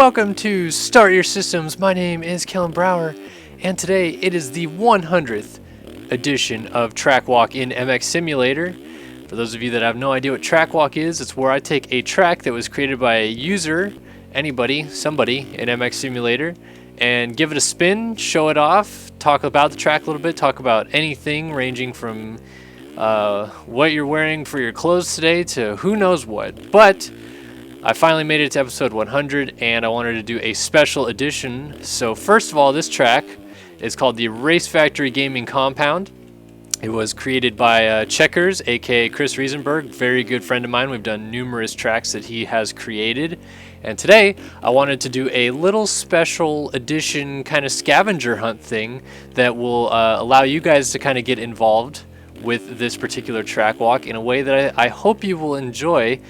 Welcome to Start Your Systems. My name is Kellen Brower, and today it is the 100th edition of Track Walk in MX Simulator. For those of you that have no idea what Track Walk is, it's where I take a track that was created by a user, anybody, somebody in MX Simulator, and give it a spin, show it off, talk about the track a little bit, talk about anything ranging from what you're wearing for your clothes today to who knows what. But I finally made it to episode 100, and I wanted to do a special edition. So first of all, this track is called the Race Factory Gaming Compound. It was created by Checkers, aka Chris Riesenberg, very good friend of mine. We've done numerous tracks that he has created. And today, I wanted to do a little special edition kind of scavenger hunt thing that will allow you guys to kind of get involved with this particular track walk in a way that I hope you will enjoy.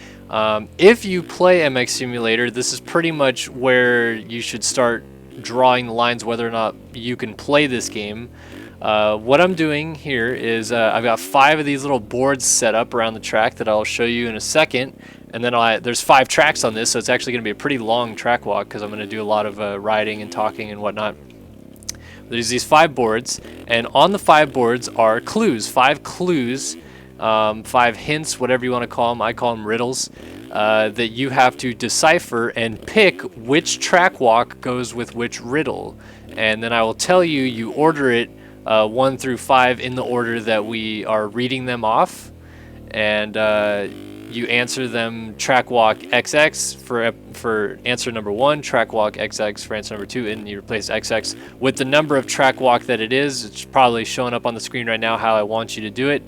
If you play MX Simulator, this is pretty much where you should start drawing the lines whether or not you can play this game. What I'm doing here is I've got 5 of these little boards set up around the track that I'll show you in a second. And then there's 5 tracks on this, so it's actually going to be a pretty long track walk because I'm going to do a lot of riding and talking and whatnot. There's these 5 boards, and on the 5 boards are clues, 5 clues, 5 hints, whatever you want to call them. I call them riddles, that you have to decipher and pick which track walk goes with which riddle. And then I will tell you, you order it 1 through 5 in the order that we are reading them off, and you answer them track walk XX for answer number 1, track walk XX for answer number 2, and you replace XX with the number of track walk that it is. It's probably showing up on the screen right now how I want you to do it.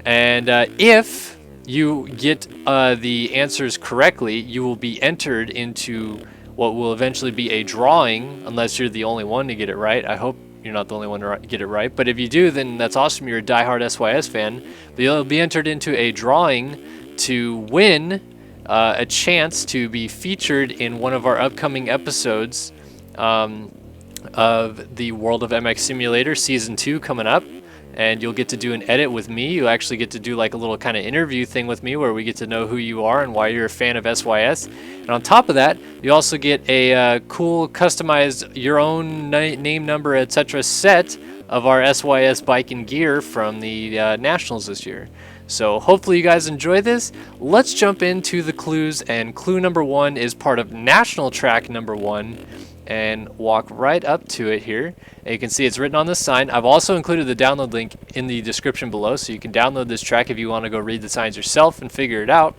And if you get the answers correctly, you will be entered into what will eventually be a drawing, unless you're the only one to get it right. I hope you're not the only one to get it right, but if you do, then that's awesome. You're a diehard SYS fan. But you'll be entered into a drawing to win a chance to be featured in one of our upcoming episodes of the World of MX Simulator Season 2 coming up. And you'll get to do an edit with me. You actually get to do like a little kind of interview thing with me where we get to know who you are and why you're a fan of SYS. And on top of that, you also get a cool customized your own name, number, etc. set of our SYS bike and gear from the Nationals this year. So hopefully you guys enjoy this. Let's jump into the clues, and clue number 1 is part of National Track number 1. And walk right up to it here. And you can see it's written on the sign. I've also included the download link in the description below, so you can download this track if you want to go read the signs yourself and figure it out.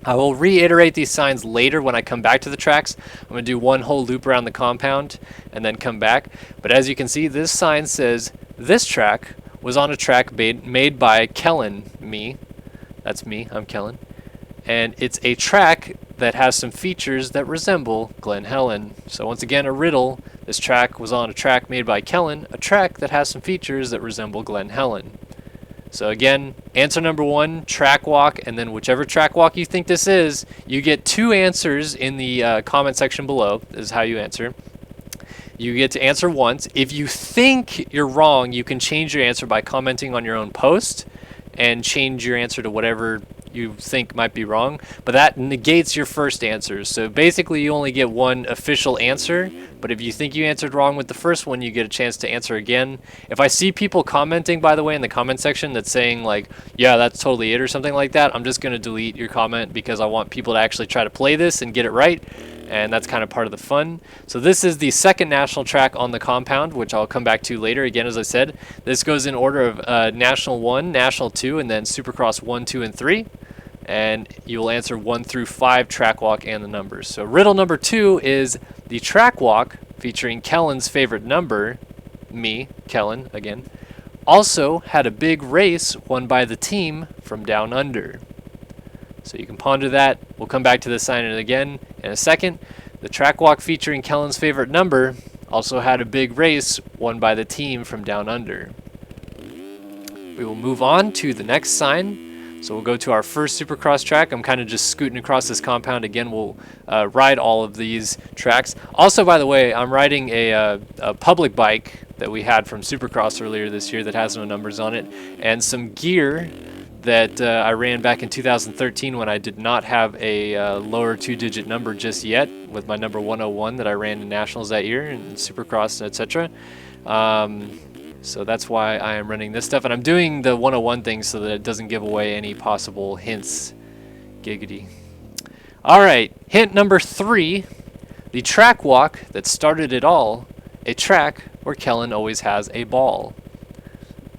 I will reiterate these signs later when I come back to the tracks. I'm going to do one whole loop around the compound and then come back. But as you can see, this sign says this track was on a track made by Kellen, me. That's me, I'm Kellen. And it's a track that has some features that resemble Glen Helen. So once again, a riddle. This track was on a track made by Kellen, a track that has some features that resemble Glen Helen. So again, answer number 1, track walk, and then whichever track walk you think this is, you get 2 answers in the comment section below. This is how you answer. You get to answer once. If you think you're wrong, you can change your answer by commenting on your own post and change your answer to whatever you think might be wrong, but that negates your first answers. So basically you only get 1 official answer, but if you think you answered wrong with the first one, you get a chance to answer again. If I see people commenting, by the way, in the comment section that's saying like, yeah, that's totally it or something like that, I'm just going to delete your comment because I want people to actually try to play this and get it right, and that's kind of part of the fun. So this is the second national track on the compound, which I'll come back to later. Again, as I said, this goes in order of National 1, National 2, and then Supercross 1, 2, and 3. And you will answer 1 through 5 track walk and the numbers. So riddle number 2 is the track walk featuring Kellen's favorite number, me, Kellen, again, also had a big race won by the team from down under. So you can ponder that. We'll come back to this sign again in a second. The track walk featuring Kellen's favorite number also had a big race won by the team from down under. We will move on to the next sign. So we'll go to our first Supercross track. I'm kind of just scooting across this compound. Again, we'll ride all of these tracks. Also, by the way, I'm riding a public bike that we had from Supercross earlier this year that has no numbers on it, and some gear that I ran back in 2013 when I did not have a lower 2-digit number just yet, with my number 101 that I ran in nationals that year and Supercross, etc. So that's why I am running this stuff, and I'm doing the 101 thing so that it doesn't give away any possible hints. Giggity. All right, hint number 3, the track walk that started it all, a track where Kellen always has a ball.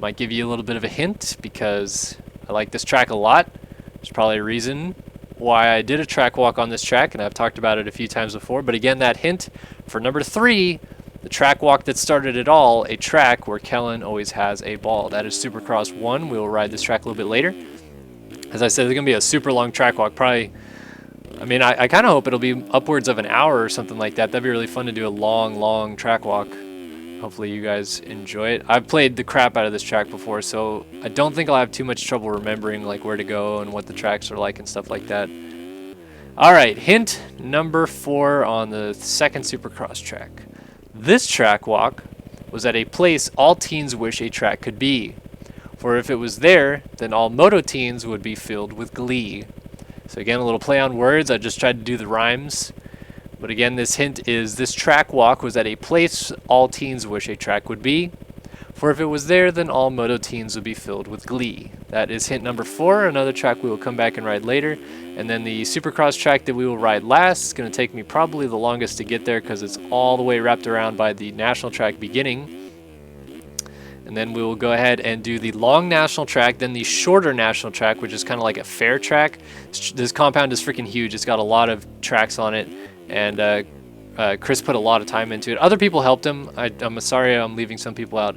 Might give you a little bit of a hint because I like this track a lot. There's probably a reason why I did a track walk on this track, and I've talked about it a few times before. But again, that hint for number 3, the track walk that started it all, a track where Kellen always has a ball. That is Supercross 1. We will ride this track a little bit later. As I said, it's going to be a super long track walk. Probably, I mean, I kind of hope it'll be upwards of an hour or something like that. That'd be really fun to do a long track walk. Hopefully you guys enjoy it. I've played the crap out of this track before, so I don't think I'll have too much trouble remembering like where to go and what the tracks are like and stuff like that. All right, hint number 4 on the second Supercross track. This track walk was at a place all teens wish a track could be. For if it was there, then all moto teens would be filled with glee. So again, a little play on words. I just tried to do the rhymes. But again, this hint is this track walk was at a place all teens wish a track would be. For if it was there, then all moto teens would be filled with glee. That is hint number 4, another track we will come back and ride later. And then the Supercross track that we will ride last is going to take me probably the longest to get there because it's all the way wrapped around by the national track beginning. And then we will go ahead and do the long national track, then the shorter national track, which is kind of like a fair track. This compound is freaking huge. It's got a lot of tracks on it. And Chris put a lot of time into it. Other people helped him. I'm sorry I'm leaving some people out.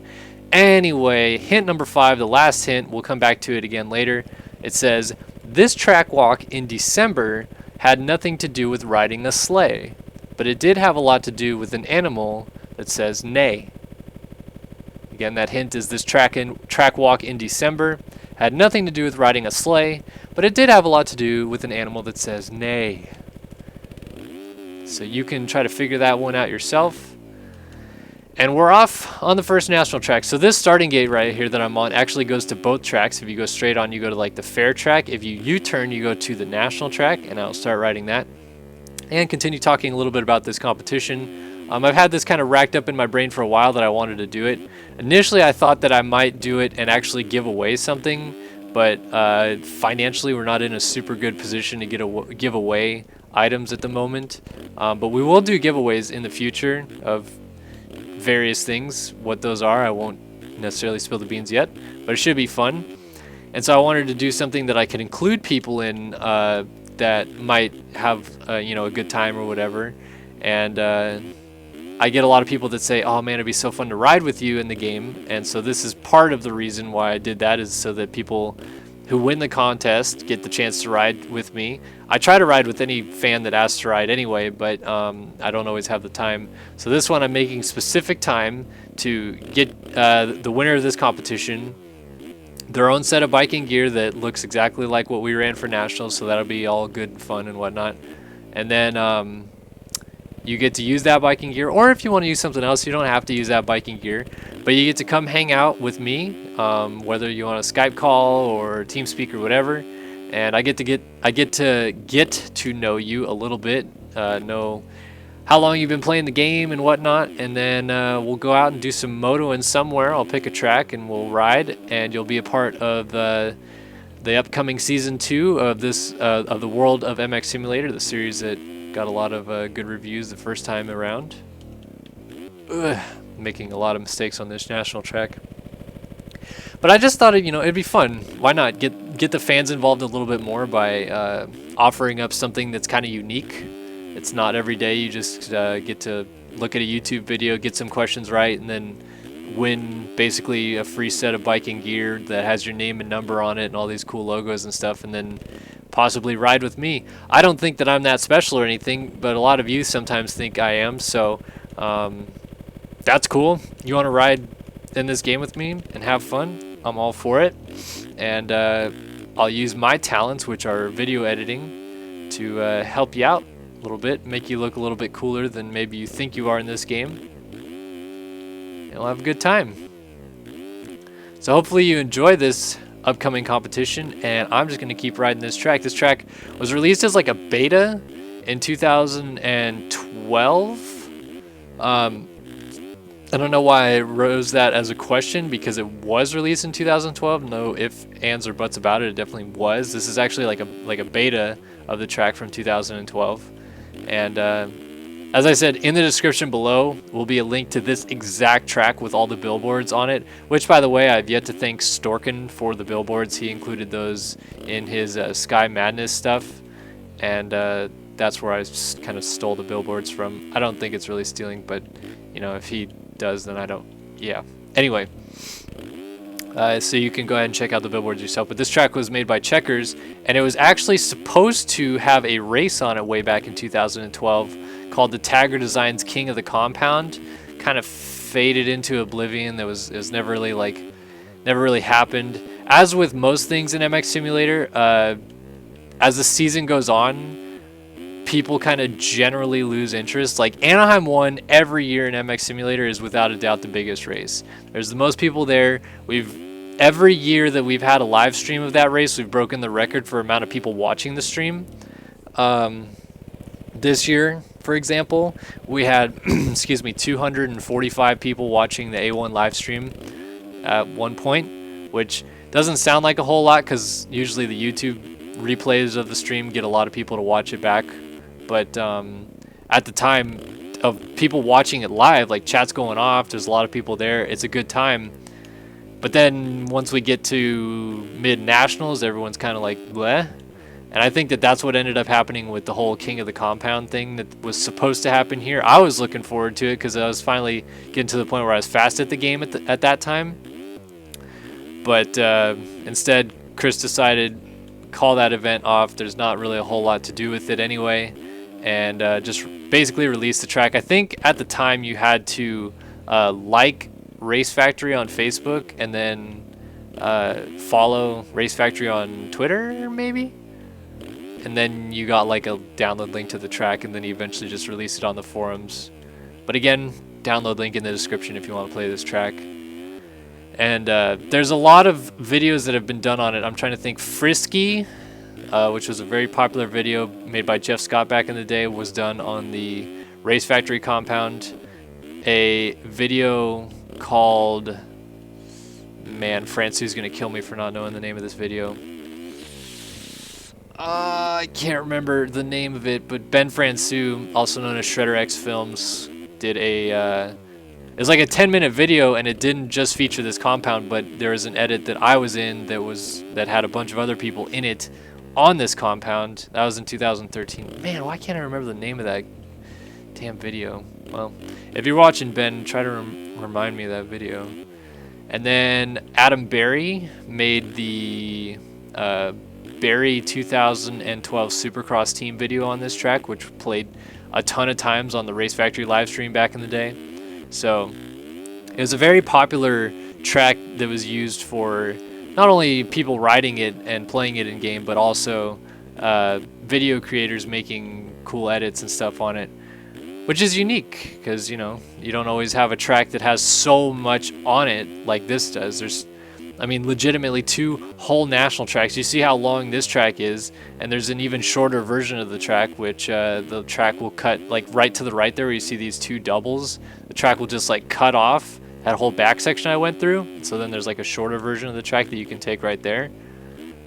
Anyway, hint number 5, the last hint, we'll come back to it again later. It says, this track walk in December had nothing to do with riding a sleigh, but it did have a lot to do with an animal that says neigh. Again, that hint is this track walk in December had nothing to do with riding a sleigh, but it did have a lot to do with an animal that says neigh. So you can try to figure that one out yourself. And we're off on the first national track. So this starting gate right here that I'm on actually goes to both tracks. If you go straight on, you go to like the fair track. If you U-turn, you go to the national track, and I'll start riding that. And continue talking a little bit about this competition. I've had this kind of racked up in my brain for a while that I wanted to do it. Initially, I thought that I might do it and actually give away something, but financially, we're not in a super good position to give away items at the moment. But we will do giveaways in the future of various things. What those are, I won't necessarily spill the beans yet, but it should be fun. And so I wanted to do something that I could include people in that might have a good time or whatever. And I get a lot of people that say, oh man, it'd be so fun to ride with you in the game. And so this is part of the reason why I did that, is so that people who win the contest get the chance to ride with me. I try to ride with any fan that asks to ride anyway, but I don't always have the time. So this one I'm making specific time to get the winner of this competition their own set of biking gear that looks exactly like what we ran for nationals, so that'll be all good fun and whatnot. And then you get to use that biking gear, or if you want to use something else, you don't have to use that biking gear, but you get to come hang out with me, whether you want a Skype call or TeamSpeak or whatever. And I get to know you a little bit, know how long you've been playing the game and whatnot, and then we'll go out and do some motoing somewhere. I'll pick a track and we'll ride, and you'll be a part of the upcoming season 2 of this of the World of MX Simulator, the series that got a lot of good reviews the first time around. Making a lot of mistakes on this national track, but I just thought it'd be fun. Why not get the fans involved a little bit more by offering up something that's kind of unique. It's not every day you just get to look at a YouTube video, get some questions right, and then win basically a free set of biking gear that has your name and number on it and all these cool logos and stuff, and then possibly ride with me. I don't think that I'm that special or anything, but a lot of you sometimes think I am, so that's cool. You want to ride in this game with me and have fun? I'm all for it. And I'll use my talents, which are video editing, to help you out a little bit, make you look a little bit cooler than maybe you think you are in this game. And we'll have a good time. So hopefully you enjoy this upcoming competition, and I'm just going to keep riding this track. This track was released as like a beta in 2012. I don't know why I rose that as a question, because it was released in 2012. No ifs, ands, or buts about it. It definitely was. This is actually like a beta of the track from 2012. And as I said, in the description below will be a link to this exact track with all the billboards on it, which, by the way, I've yet to thank Storken for the billboards. He included those in his Sky Madness stuff, and that's where I kind of stole the billboards from. I don't think it's really stealing, but, you know, if he does, then I don't. Yeah. Anyway, so you can go ahead and check out the billboards yourself. But this track was made by Checkers, and it was actually supposed to have a race on it way back in 2012 called the Tagger Designs King of the Compound. Kind of faded into oblivion. It was never really happened. As with most things in MX Simulator, as the season goes on, people kind of generally lose interest. Like Anaheim 1 every year in MX Simulator is without a doubt the biggest race. There's the most people there. Every year that we've had a live stream of that race, we've broken the record for amount of people watching the stream. This year, for example, we had 245 people watching the A1 live stream at one point, which doesn't sound like a whole lot because usually the YouTube replays of the stream get a lot of people to watch it back. But at the time of people watching it live, like chat's going off, there's a lot of people there, it's a good time. But then once we get to mid-nationals, everyone's kind of like, bleh. And I think that that's what ended up happening with the whole King of the Compound thing that was supposed to happen here. I was looking forward to it because I was finally getting to the point where I was fast at the game at that time. But instead, Chris decided call that event off. There's not really a whole lot to do with it anyway. And just basically release the track. I think at the time you had to like Race Factory on Facebook and then follow Race Factory on Twitter, maybe? And then you got like a download link to the track, and then you eventually just released it on the forums. But again, download link in the description if you want to play this track. And there's a lot of videos that have been done on it. I'm trying to think. Frisky, which was a very popular video made by Jeff Scott back in the day, was done on the Race Factory compound. A video called, man, Francois gonna kill me for not knowing the name of this video. I can't remember the name of it, but Ben Francois, also known as Shredder X Films, did a it's like a 10-minute video, and it didn't just feature this compound, but there was an edit that I was in that had a bunch of other people in it on this compound. That was in 2013. Man, why can't I remember the name of that damn video? Well, if you're watching, Ben, try to remind me of that video. And then Adam Berry made the Barry 2012 Supercross team video on this track, which played a ton of times on the Race Factory live stream back in the day. So it was a very popular track that was used for not only people riding it and playing it in game, but also video creators making cool edits and stuff on it, which is unique because, you know, you don't always have a track that has so much on it like this does. There's, I mean, legitimately 2 whole national tracks. You see how long this track is, and there's an even shorter version of the track, which the track will cut, like right to the right there where you see these 2 doubles. The track will just like cut off that whole back section I went through. So then there's like a shorter version of the track that you can take right there.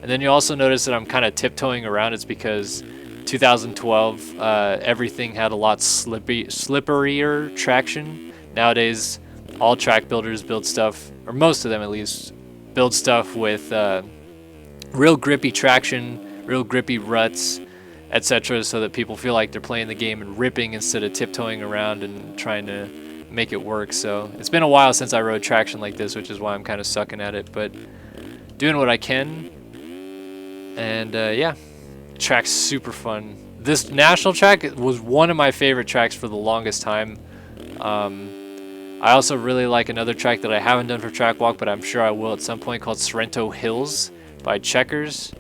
And then you also notice that I'm kind of tiptoeing around. It's because 2012, everything had a lot slipperier traction. Nowadays, all track builders build stuff, or most of them at least, build stuff with real grippy traction, real grippy ruts, etc., so that people feel like they're playing the game and ripping instead of tiptoeing around and trying to make it work. So it's been a while since I rode traction like this, which is why I'm kind of sucking at it, but doing what I can. And yeah, track's super fun. This national track was one of my favorite tracks for the longest time. I also really like another track that I haven't done for Track Walk, but I'm sure I will at some point, called Sorrento Hills by Checkers.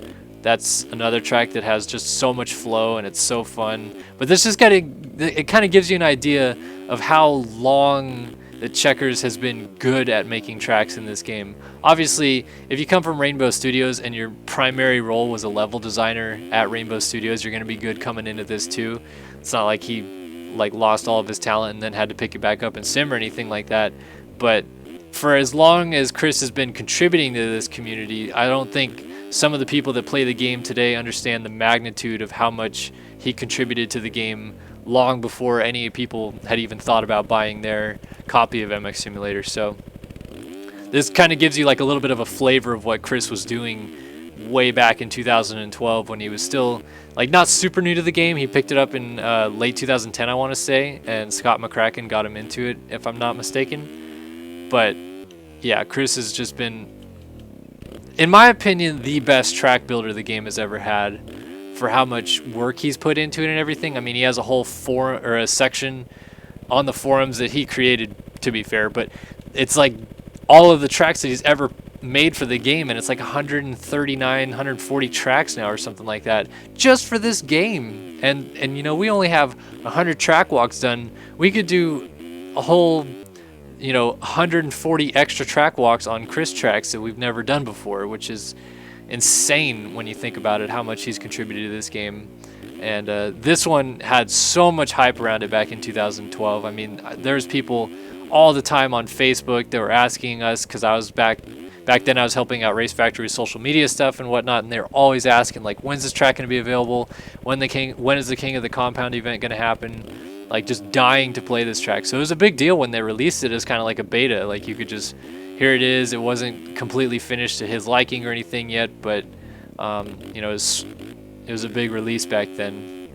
That's another track that has just so much flow, and it's so fun. But this is it kind of gives you an idea of how long that Checkers has been good at making tracks in this game. Obviously, if you come from Rainbow Studios and your primary role was a level designer at Rainbow Studios, you're going to be good coming into this too. It's not like he lost all of his talent and then had to pick it back up in Sim or anything like that. But for as long as Chris has been contributing to this community, I don't think some of the people that play the game today understand the magnitude of how much he contributed to the game long before any people had even thought about buying their copy of MX Simulator. So this kind of gives you like a little bit of a flavor of what Chris was doing way back in 2012 when he was still like not super new to the game. He picked it up in late 2010, I want to say, and Scott McCracken got him into it, if I'm not mistaken. But yeah, Chris has just been, in my opinion, the best track builder the game has ever had for how much work he's put into it and everything. I mean, he has a whole forum or a section on the forums that he created, to be fair, but it's like all of the tracks that he's ever made for the game, and it's like 139, 140 tracks now or something like that just for this game. And you know, we only have 100 track walks done. We could do a whole, you know, 140 extra track walks on Chris tracks that we've never done before, which is insane when you think about it, how much he's contributed to this game. And this one had so much hype around it back in 2012. I mean, there's people all the time on Facebook that were asking us, because I was back then I was helping out Race Factory's social media stuff and whatnot, and they're always asking like, when's this track going to be available? When is the King of the Compound event going to happen? Like, just dying to play this track. So it was a big deal when they released it as kind of like a beta. Like, you could just, here it is. It wasn't completely finished to his liking or anything yet, but you know, it was a big release back then,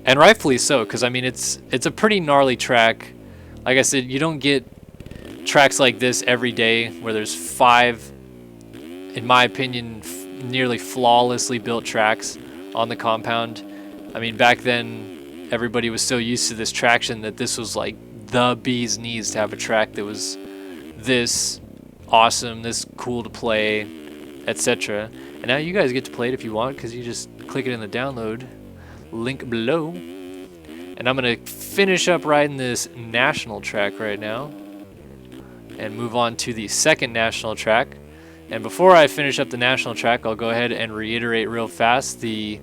and rightfully so, because I mean, it's a pretty gnarly track. Like I said, you don't get tracks like this every day where there's 5, in my opinion, nearly flawlessly built tracks on the compound. I mean, back then everybody was so used to this traction that this was like the bee's knees to have a track that was this awesome, this cool to play, etc. And now you guys get to play it if you want, because you just click it in the download link below. And I'm going to finish up riding this national track right now and move on to the second national track. And before I finish up the national track, I'll go ahead and reiterate real fast the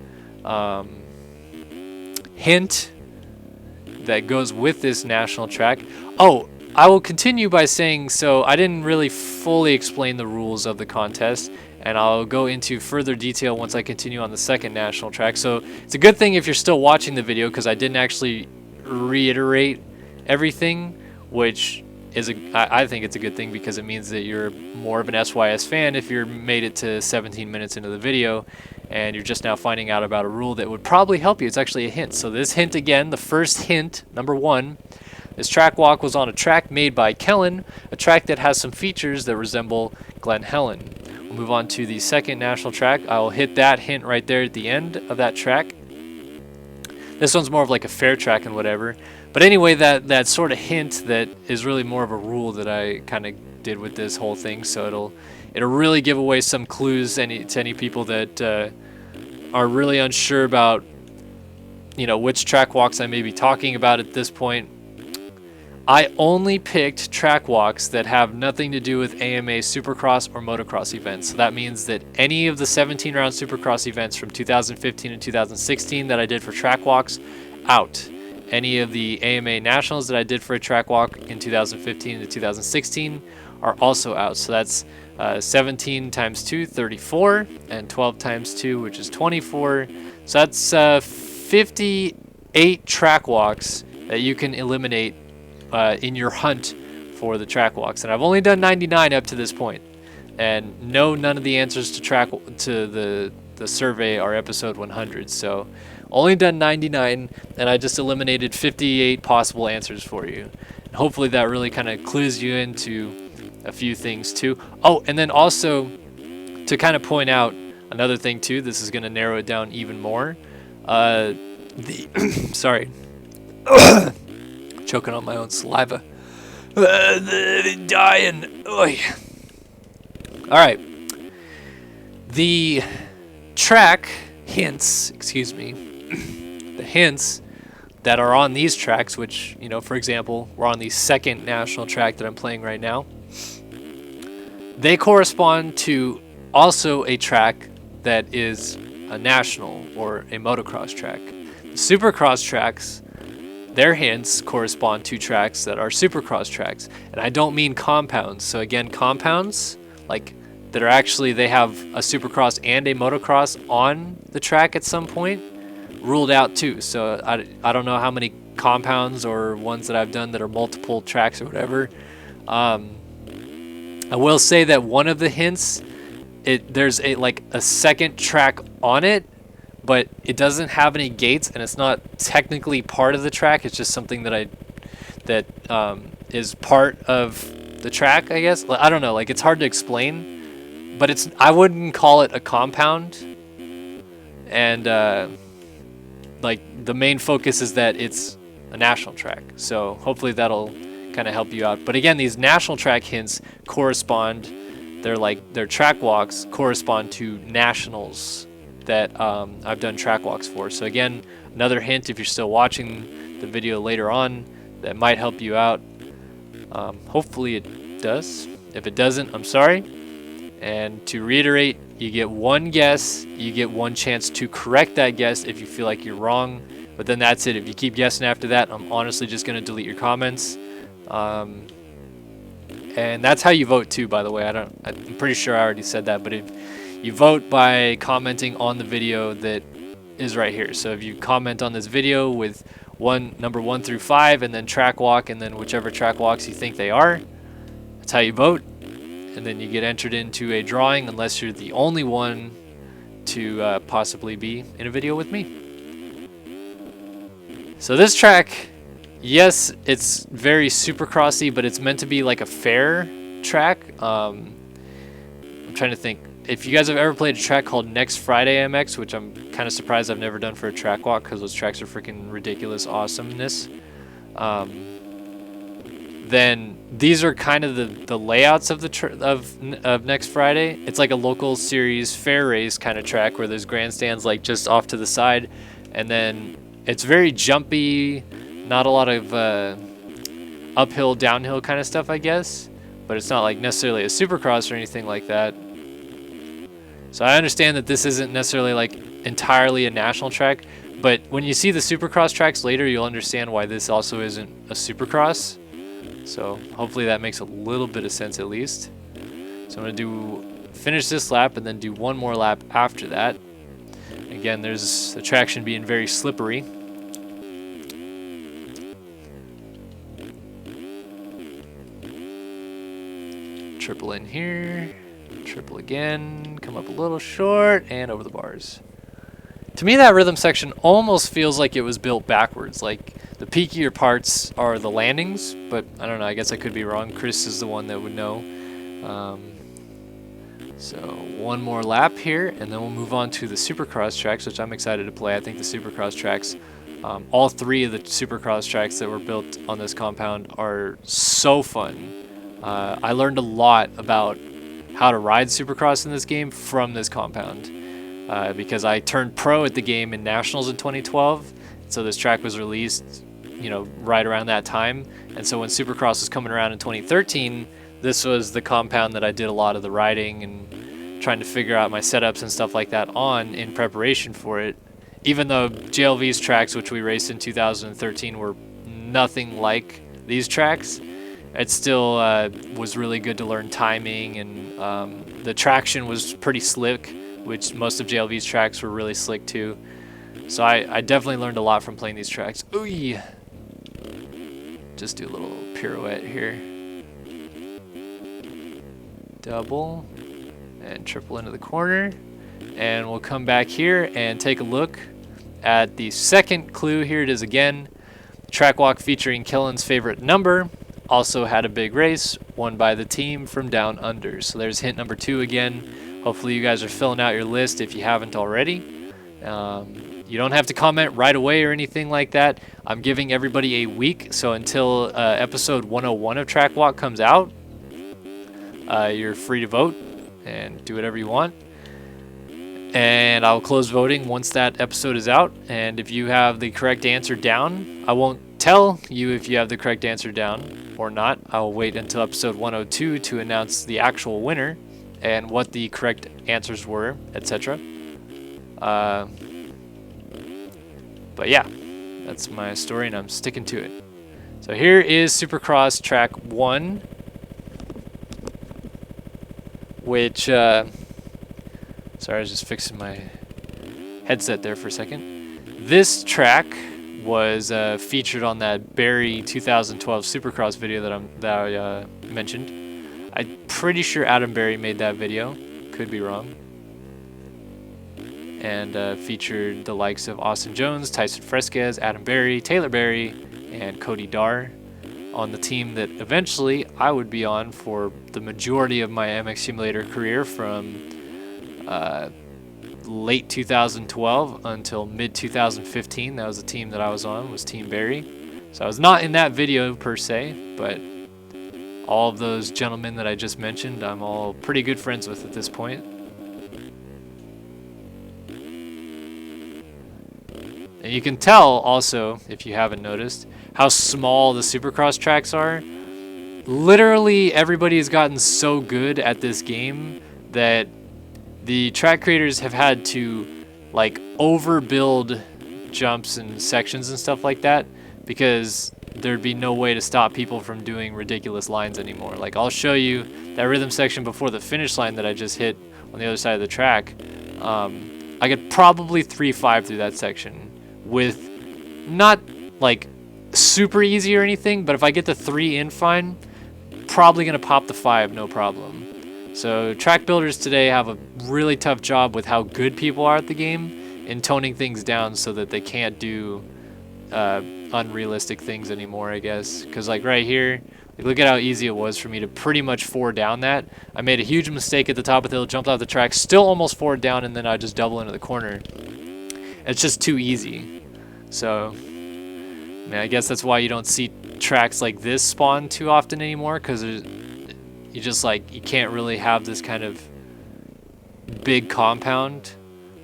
hint that goes with this national track. Oh, I will continue by saying, so I didn't really fully explain the rules of the contest, and I'll go into further detail once I continue on the second national track. So it's a good thing if you're still watching the video, because I didn't actually reiterate everything, which is I think it's a good thing, because it means that you're more of an SYS fan if you're made it to 17 minutes into the video and you're just now finding out about a rule that would probably help you. It's actually a hint. So this hint again, the first hint, number 1, this track walk was on a track made by Kellen, a track that has some features that resemble Glen Helen. We'll move on to the second national track. I will hit that hint right there at the end of that track. This one's more of like a fair track and whatever. But anyway, that sort of hint that is really more of a rule that I kind of did with this whole thing. So it'll really give away some clues to any people that are really unsure about, you know, which track walks I may be talking about at this point. I only picked track walks that have nothing to do with AMA Supercross or Motocross events. So that means that any of the 17-round Supercross events from 2015 and 2016 that I did for track walks, out. Any of the AMA Nationals that I did for a track walk in 2015 to 2016 are also out. So that's 17 times 2, 34, and 12 times 2, which is 24. So that's 58 track walks that you can eliminate in your hunt for the track walks. And I've only done 99 up to this point. And no, none of the answers to the survey are episode 100. So only done 99, and I just eliminated 58 possible answers for you. And hopefully that really kind of clues you into a few things too. Oh, and then also to kind of point out another thing too, this is going to narrow it down even more. Sorry. Choking on my own saliva. Dying. Oy. All right. The track hints, excuse me, the hints that are on these tracks, which, you know, for example, we're on the second national track that I'm playing right now. They correspond to also a track that is a national or a motocross track. The Supercross tracks, their hints correspond to tracks that are Supercross tracks. And I don't mean compounds. So again, compounds, like that are actually, they have a Supercross and a motocross on the track at some point, ruled out too. So I don't know how many compounds or ones that I've done that are multiple tracks or whatever. I will say that one of the hints, there's a second track on it, but it doesn't have any gates, and it's not technically part of the track. It's just something that is part of the track, I guess. I don't know, like, it's hard to explain, but I wouldn't call it a compound. And like, the main focus is that it's a national track, so hopefully that'll kind of help you out. But again, these national track hints correspond, their track walks correspond to nationals that I've done track walks for. So again, another hint if you're still watching the video later on that might help you out. Hopefully it does. If it doesn't, I'm sorry. And to reiterate, you get one guess, you get one chance to correct that guess if you feel like you're wrong, but then that's it. If you keep guessing after that, I'm honestly just going to delete your comments. And that's how you vote too, by the way. I'm pretty sure I already said that, but if you vote by commenting on the video that is right here. So if you comment on this video with number 1 through 5 and then track walk and then whichever track walks you think they are, that's how you vote. And then you get entered into a drawing unless you're the only one to possibly be in a video with me. So this track, yes, it's very Supercrossy, but it's meant to be like a fair track. I'm trying to think. If you guys have ever played a track called Next Friday MX, which I'm kind of surprised I've never done for a track walk because those tracks are freaking ridiculous awesomeness, then these are kind of the layouts of of Next Friday. It's like a local series fair race kind of track where there's grandstands like just off to the side, and then it's very jumpy, not a lot of uphill, downhill kind of stuff, I guess, but it's not like necessarily a Supercross or anything like that. So I understand that this isn't necessarily like entirely a national track, but when you see the Supercross tracks later, you'll understand why this also isn't a Supercross. So hopefully that makes a little bit of sense at least. So I'm going to finish this lap and then do one more lap after that. Again, there's the traction being very slippery. Triple in here, triple again, come up a little short, and over the bars. To me, that rhythm section almost feels like it was built backwards. Like, the peakier parts are the landings, but I don't know, I guess I could be wrong. Chris is the one that would know. So one more lap here, and then we'll move on to the Supercross tracks, which I'm excited to play. I think the Supercross tracks, all 3 of the Supercross tracks that were built on this compound are so fun. I learned a lot about how to ride Supercross in this game from this compound, because I turned pro at the game in Nationals in 2012, so this track was released, you know, right around that time. And so when Supercross was coming around in 2013, this was the compound that I did a lot of the riding and trying to figure out my setups and stuff like that on in preparation for it. Even though JLV's tracks, which we raced in 2013, were nothing like these tracks, it still was really good to learn timing, and the traction was pretty slick, which most of JLV's tracks were really slick too. So I definitely learned a lot from playing these tracks. Ooh, yeah. Just do a little pirouette here. Double and triple into the corner. And we'll come back here and take a look at the second clue. Here it is again. Track walk featuring Kellen's favorite number. Also had a big race, won by the team from down under. So there's hint number 2 again. Hopefully you guys are filling out your list if you haven't already. You don't have to comment right away or anything like that. I'm giving everybody a week, so until episode 101 of Track Walk comes out, you're free to vote and do whatever you want. And I'll close voting once that episode is out. And if you have the correct answer down, I won't tell you if you have the correct answer down or not. I'll wait until episode 102 to announce the actual winner and what the correct answers were, etc. But yeah, that's my story and I'm sticking to it. So here is Supercross track 1, which, sorry, I was just fixing my headset there for a second. This track was featured on that Barry 2012 Supercross video that I mentioned. I'm pretty sure Adam Barry made that video, could be wrong. And featured the likes of Austin Jones, Tyson Fresquez, Adam Barry, Taylor Barry, and Cody Darr on the team that eventually I would be on for the majority of my MX Simulator career from late 2012 until mid 2015. That was the team that I was on, was Team Barry. So I was not in that video per se, but all of those gentlemen that I just mentioned, I'm all pretty good friends with at this point. And you can tell also, if you haven't noticed, how small the Supercross tracks are. Literally everybody has gotten so good at this game that the track creators have had to like overbuild jumps and sections and stuff like that, because there'd be no way to stop people from doing ridiculous lines anymore. Like, I'll show you that rhythm section before the finish line that I just hit on the other side of the track. I could probably 3.5 through that section with not like super easy or anything, but if I get the 3 in fine, probably gonna pop the 5 no problem. So track builders today have a really tough job with how good people are at the game in toning things down so that they can't do unrealistic things anymore, I guess. Because like right here, like, look at how easy it was for me to pretty much forward down that. I made a huge mistake at the top of the hill, jumped off the track, still almost forward down, and then I just double into the corner. It's just too easy. So, I mean, I guess that's why you don't see tracks like this spawn too often anymore, because you just like, you can't really have this kind of big compound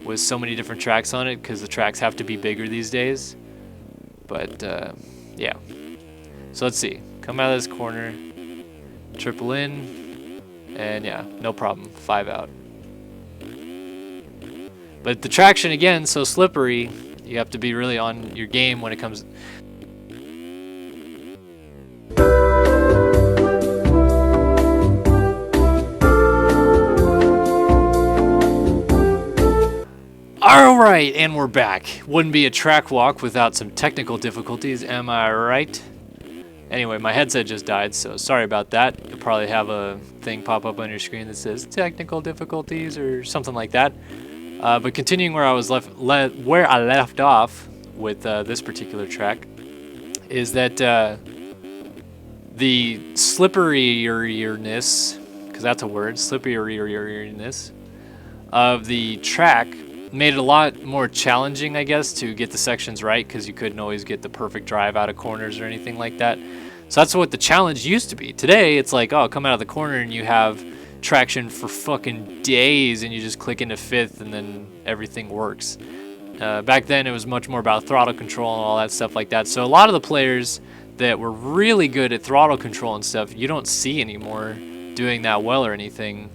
with so many different tracks on it, because the tracks have to be bigger these days. But yeah, so let's see, come out of this corner, triple in, and yeah, no problem, 5 out. But the traction again, so slippery, you have to be really on your game when it comes. Alright, and we're back. Wouldn't be a track walk without some technical difficulties, am I right? Anyway, my headset just died, so sorry about that. You'll probably have a thing pop up on your screen that says technical difficulties or something like that. But continuing where I was where I left off with this particular track is that the slipperiness, because that's a word, slipperiness of the track made it a lot more challenging, I guess, to get the sections right, because you couldn't always get the perfect drive out of corners or anything like that. So that's what the challenge used to be. Today, it's like, oh, come out of the corner and you have traction for fucking days and you just click into 5th and then everything works. Back then, it was much more about throttle control and all that stuff like that. So a lot of the players that were really good at throttle control and stuff, you don't see anymore doing that well or anything.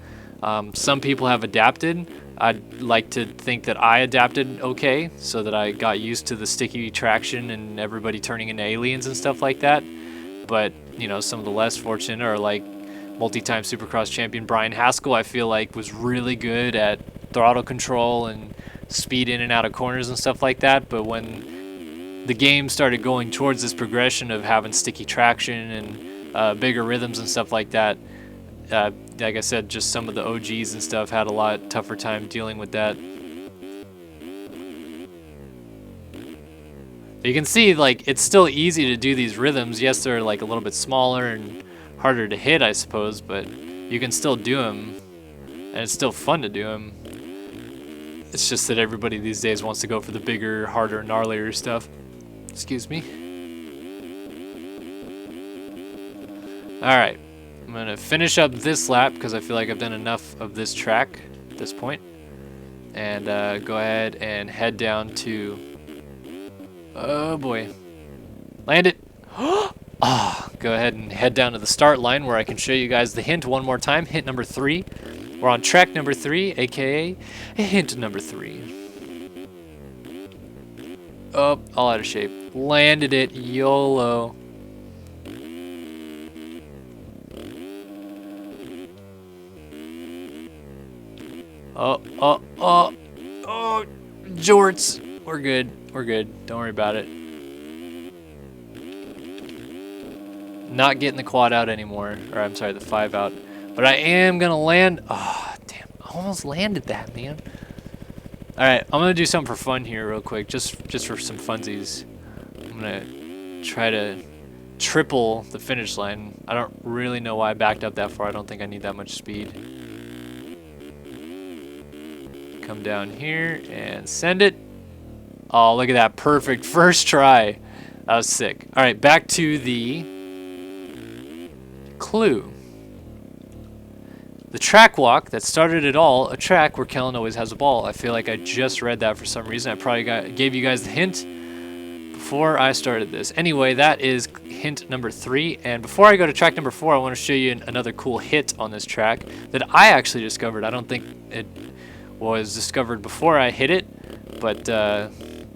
Some people have adapted. I'd like to think that I adapted okay, so that I got used to the sticky traction and everybody turning into aliens and stuff like that. But, you know, some of the less fortunate are like multi-time Supercross champion Brian Haskell, I feel like was really good at throttle control and speed in and out of corners and stuff like that. But when the game started going towards this progression of having sticky traction and bigger rhythms and stuff like that, like I said, just some of the OGs and stuff had a lot tougher time dealing with that. You can see, like, it's still easy to do these rhythms. Yes, they're like a little bit smaller and harder to hit, I suppose, but you can still do them, and it's still fun to do them. It's just that everybody these days wants to go for the bigger, harder, gnarlier stuff. Excuse me. Alright. I'm going to finish up this lap because I feel like I've done enough of this track at this point. and go ahead and head down to, oh boy, land it. Oh, go ahead and head down to the start line where I can show you guys the hint one more time. Hint number 3. We're on track number 3, aka hint number 3. Oh, all out of shape. Landed it, YOLO. Oh, jorts. We're good. We're good. Don't worry about it. Not getting the quad out anymore. Or I'm sorry, the 5 out. But I am gonna land. Oh, damn. I almost landed that, man. Alright, I'm gonna do something for fun here real quick. Just for some funsies. I'm gonna try to triple the finish line. I don't really know why I backed up that far. I don't think I need that much speed. Come down here and send it. Oh, look at that. Perfect. First try. That was sick. Alright, back to the clue. The track walk that started it all, a track where Kellen always has a ball. I feel like I just read that for some reason. I probably gave you guys the hint before I started this. Anyway, that is hint number 3. And before I go to track number 4, I want to show you another cool hit on this track that I actually discovered. I don't think it was discovered before I hit it, but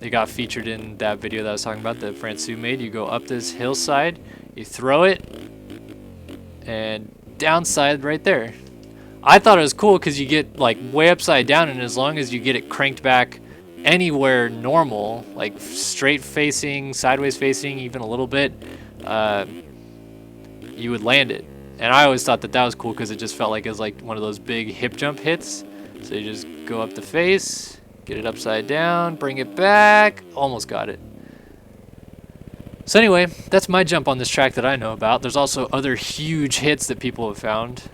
it got featured in that video that I was talking about that Francois made. You go up this hillside, you throw it, and downside right there. I thought it was cool because you get like way upside down, and as long as you get it cranked back anywhere normal, like straight facing, sideways facing, even a little bit, you would land it. And I always thought that that was cool because it just felt like it was like one of those big hip jump hits. So you just go up the face, get it upside down, bring it back, almost got it. So anyway, that's my jump on this track that I know about. There's also other huge hits that people have found.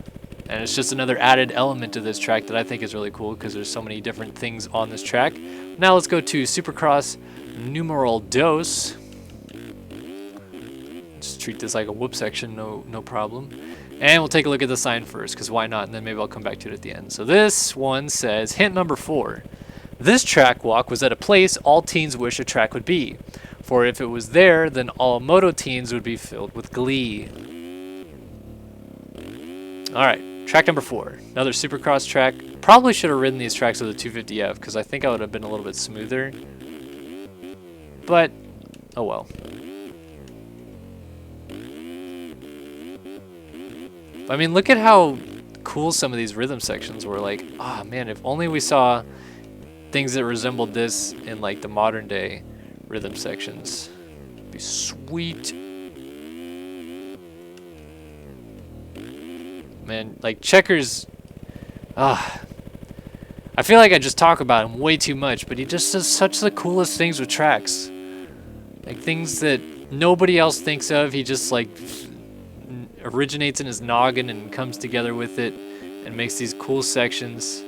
And it's just another added element to this track that I think is really cool because there's so many different things on this track. Now let's go to Supercross numeral dos. Just treat this like a whoop section, no problem. And we'll take a look at the sign first, because why not? And then maybe I'll come back to it at the end. So this one says, hint number 4. This track walk was at a place all teens wish a track would be. For if it was there, then all moto teens would be filled with glee. Alright, track number 4. Another Supercross track. Probably should have ridden these tracks with a 250F, because I think I would have been a little bit smoother. But, oh well. I mean, look at how cool some of these rhythm sections were. Like, ah, man, if only we saw things that resembled this in like the modern day rhythm sections. It'd be sweet. Man, like Checkers, I feel like I just talk about him way too much, but he just does such the coolest things with tracks. Like things that nobody else thinks of. He just like originates in his noggin and comes together with it and makes these cool sections.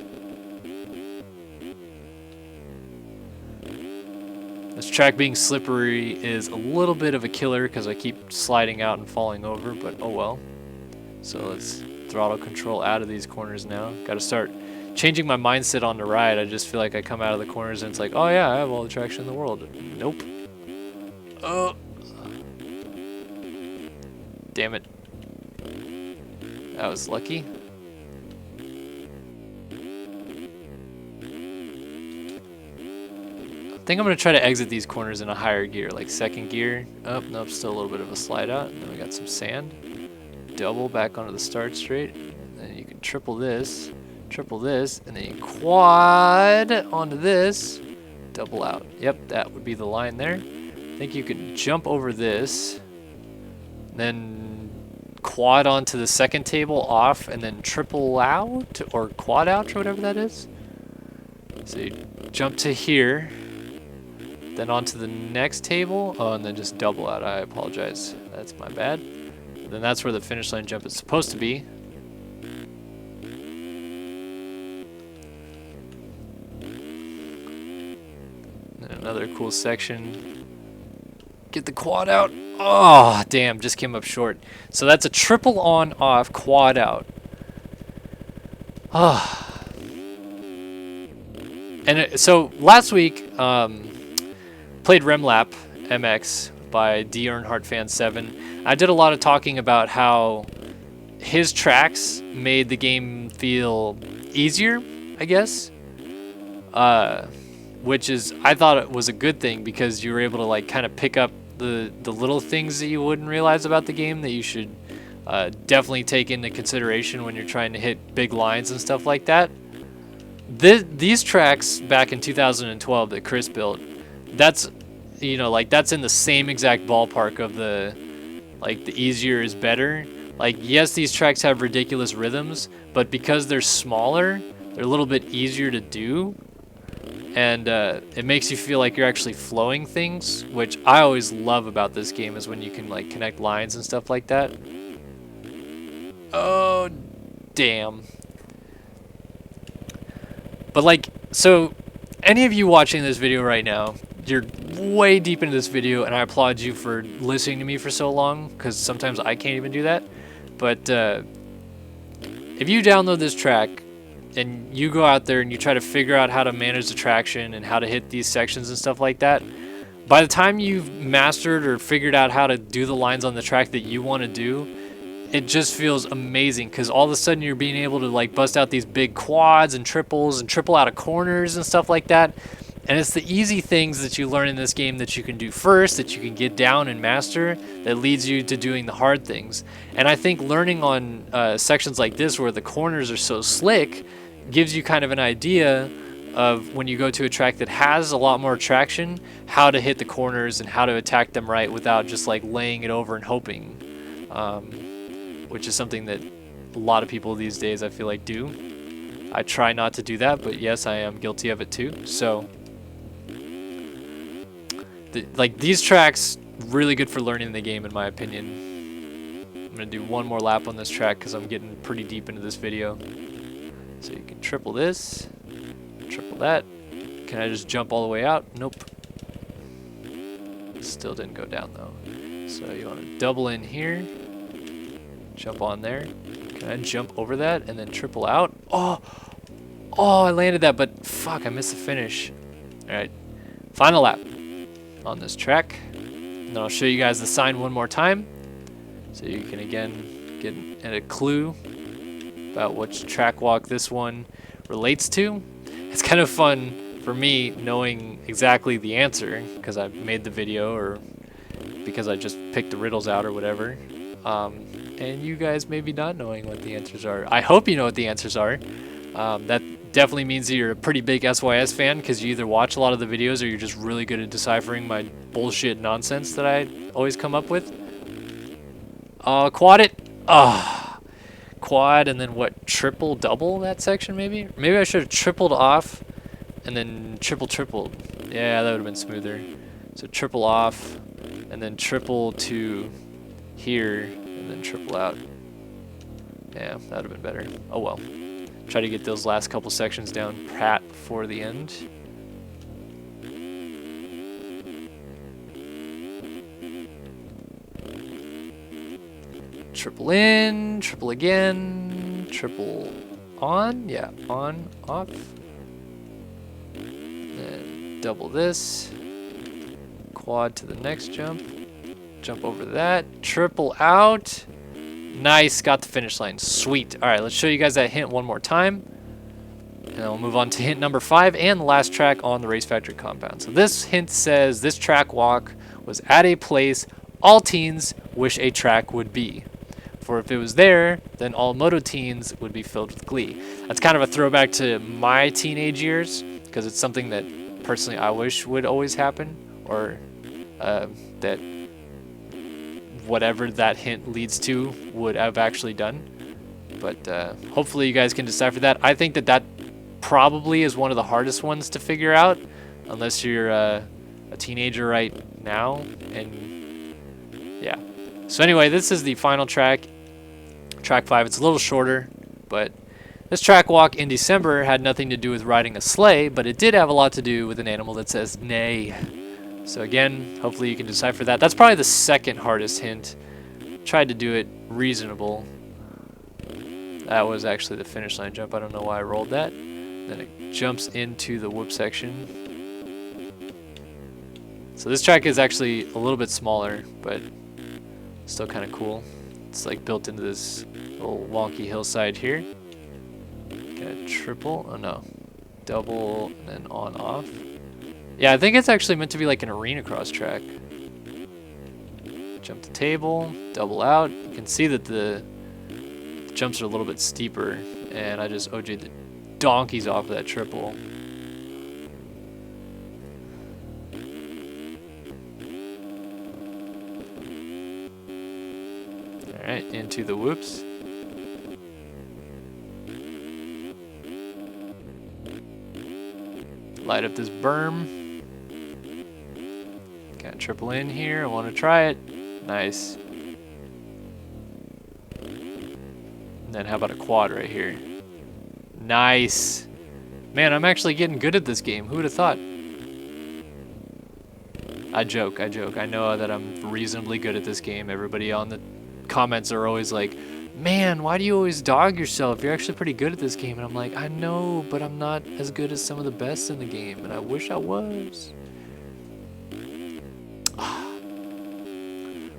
This track being slippery is a little bit of a killer because I keep sliding out and falling over, but oh well. So let's throttle control out of these corners now. Got to start changing my mindset on the ride. I just feel like I come out of the corners and it's like, oh yeah, I have all the traction in the world. Nope. Oh. Damn it. That was lucky. I think I'm going to try to exit these corners in a higher gear, like second gear. Oh, nope, still a little bit of a slide out. And then we got some sand. Double back onto the start straight. And then you can triple this, and then you quad onto this, double out. Yep, that would be the line there. I think you could jump over this, then quad onto the second table off, and then triple out or quad out or whatever that is. So you jump to here, then onto the next table. Oh, and then just double out. I apologize. That's my bad. And then that's where the finish line jump is supposed to be. And another cool section. Get the quad out. Oh, damn, just came up short. So that's a triple on off quad out. Oh. So last week, played Remlap MX by D Earnhardt Fan 7. I did a lot of talking about how his tracks made the game feel easier, I guess. Which is, I thought it was a good thing because you were able to like kind of pick up the little things that you wouldn't realize about the game that you should definitely take into consideration when you're trying to hit big lines and stuff like that. These tracks back in 2012 that Chris built, that's, you know, like that's in the same exact ballpark of the easier is better. Like, yes, these tracks have ridiculous rhythms, but because they're smaller, they're a little bit easier to do. And it makes you feel like you're actually flowing things, which I always love about this game, is when you can like connect lines and stuff like that. Oh, damn. But like, so any of you watching this video right now, you're way deep into this video, and I applaud you for listening to me for so long, because sometimes I can't even do that. But if you download this track and you go out there and you try to figure out how to manage the traction and how to hit these sections and stuff like that, by the time you've mastered or figured out how to do the lines on the track that you want to do, it just feels amazing, because all of a sudden you're being able to like bust out these big quads and triple out of corners and stuff like that. And it's the easy things that you learn in this game that you can do first, that you can get down and master, that leads you to doing the hard things. And I think learning on sections like this where the corners are so slick gives you kind of an idea of, when you go to a track that has a lot more traction, how to hit the corners and how to attack them right without just like laying it over and hoping. Which is something that a lot of people these days I feel like do. I try not to do that, but yes, I am guilty of it too. So, like, these tracks, really good for learning the game in my opinion. I'm gonna do one more lap on this track because I'm getting pretty deep into this video. So you can triple this, triple that. Can I just jump all the way out? Nope. Still didn't go down though. So you want to double in here. Jump on there. Can I jump over that and then triple out? Oh, I landed that, but fuck, I missed the finish. All right, final lap on this track. And then I'll show you guys the sign one more time, so you can again get a clue about which track walk this one relates to. It's kind of fun for me knowing exactly the answer because I made the video, or because I just picked the riddles out or whatever. And you guys maybe not knowing what the answers are. I hope you know what the answers are. That definitely means that you're a pretty big SYS fan, because you either watch a lot of the videos or you're just really good at deciphering my bullshit nonsense that I always come up with. Quad it. Quad, and then what? Triple, double that section maybe? Maybe I should have tripled off and then tripled. Yeah, that would have been smoother. So triple off and then triple to here and then triple out. Yeah, that would have been better. Oh well. Try to get those last couple sections down pat before the end. Triple in, triple again, triple on, yeah, on, off. Then double this, quad to the next jump, jump over that, triple out. Nice, got the finish line, sweet. All right, let's show you guys that hint one more time. And then we'll move on to hint number 5 and the last track on the Race Factory compound. So this hint says this track walk was at a place all teens wish a track would be. For if it was there, then all moto teens would be filled with glee. That's kind of a throwback to my teenage years, because it's something that personally I wish would always happen, or that whatever that hint leads to would have actually done. But hopefully you guys can decipher that. I think that probably is one of the hardest ones to figure out, unless you're a teenager right now. And yeah. So anyway, this is the final track, track 5. It's a little shorter, but this track walk in December had nothing to do with riding a sleigh, but it did have a lot to do with an animal that says neigh. So again, hopefully you can decipher that. That's probably the second hardest hint. Tried to do it reasonable. That was actually the finish line jump. I don't know why I rolled that. Then Then it jumps into the whoop section. So this track is actually a little bit smaller, but still kind of cool. It's like built into this little wonky hillside here. Got a triple, oh no, double, and then on off. Yeah, I think it's actually meant to be like an arena cross track. Jump the table, double out. You can see that the jumps are a little bit steeper, and I just OJ'd the donkeys off of that triple. Alright, into the whoops. Light up this berm. Got a triple in here. I want to try it. Nice. And then how about a quad right here? Nice. Man, I'm actually getting good at this game. Who would have thought? I joke. I know that I'm reasonably good at this game. Everybody on the comments are always like, man, why do you always dog yourself? You're actually pretty good at this game. And I'm like, I know, but I'm not as good as some of the best in the game, and I wish I was.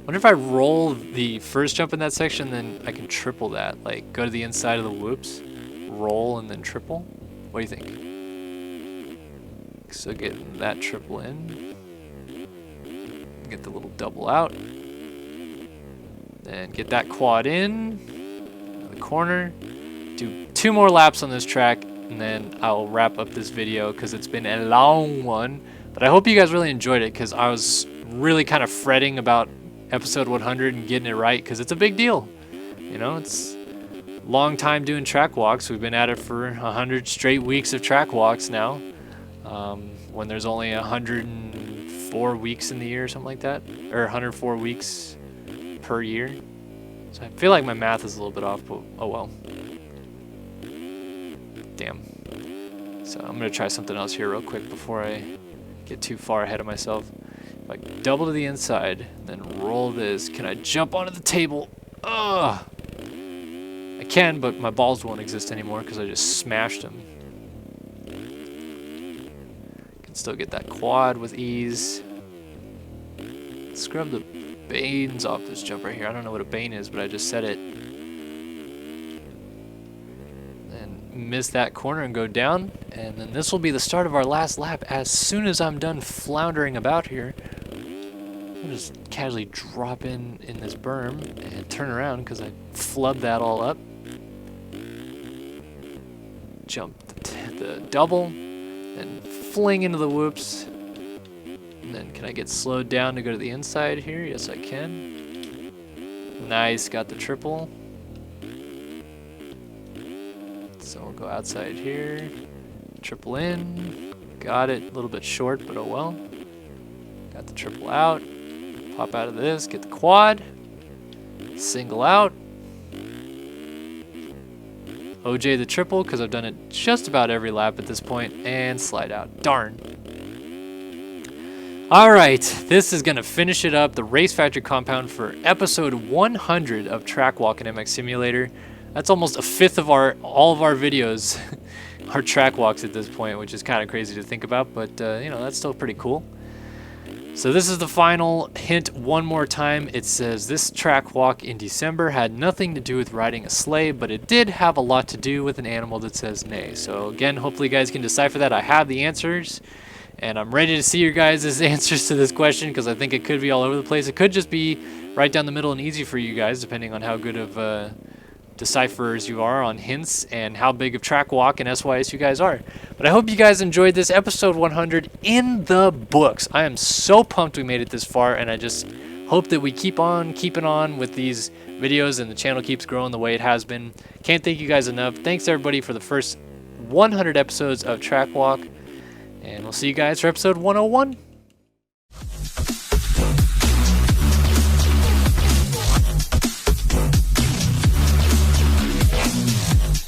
Wonder if I roll the first jump in that section, then I can triple that. Like, go to the inside of the whoops, roll, and then triple. What do you think? So getting that triple in. Get the little double out. Then get that quad in the corner. Do 2 more laps on this track, and then I'll wrap up this video because it's been a long one. But I hope you guys really enjoyed it, because I was really kind of fretting about episode 100 and getting it right, because it's a big deal. You know, it's a long time doing track walks. We've been at it for 100 straight weeks of track walks now, when there's only 104 weeks in the year or something like that, or 104 weeks per year. So I feel like my math is a little bit off, but oh well. Damn. So I'm gonna try something else here real quick before I get too far ahead of myself. If I double to the inside, then roll this, can I jump onto the table? Ugh! I can, but my balls won't exist anymore because I just smashed them. Can still get that quad with ease. Scrub the banes off this jump right here. I don't know what a bane is, but I just said it. And miss that corner and go down. And then this will be the start of our last lap. As soon as I'm done floundering about here, I'll just casually drop in this berm and turn around because I flubbed that all up. Jump the double, and fling into the whoops. And then can I get slowed down to go to the inside here? Yes, I can. Nice, got the triple. So we'll go outside here. Triple in. Got it, a little bit short, but oh well. Got the triple out. Pop out of this, get the quad. Single out. OJ the triple, because I've done it just about every lap at this point, and slide out. Darn. Alright, this is going to finish it up, the Race Factory compound for episode 100 of Track Walk and MX Simulator. That's almost a fifth of all of our videos are track walks at this point, which is kind of crazy to think about, but you know, that's still pretty cool. So this is the final hint one more time. It says this track walk in December had nothing to do with riding a sleigh, but it did have a lot to do with an animal that says neigh. So again, hopefully you guys can decipher that. I have the answers, and I'm ready to see your guys' answers to this question, because I think it could be all over the place. It could just be right down the middle and easy for you guys, depending on how good of decipherers you are on hints and how big of track walk and SYS you guys are. But I hope you guys enjoyed this episode 100 in the books. I am so pumped we made it this far, and I just hope that we keep on keeping on with these videos and the channel keeps growing the way it has been. Can't thank you guys enough. Thanks everybody for the first 100 episodes of Track Walk, and we'll see you guys for episode 101.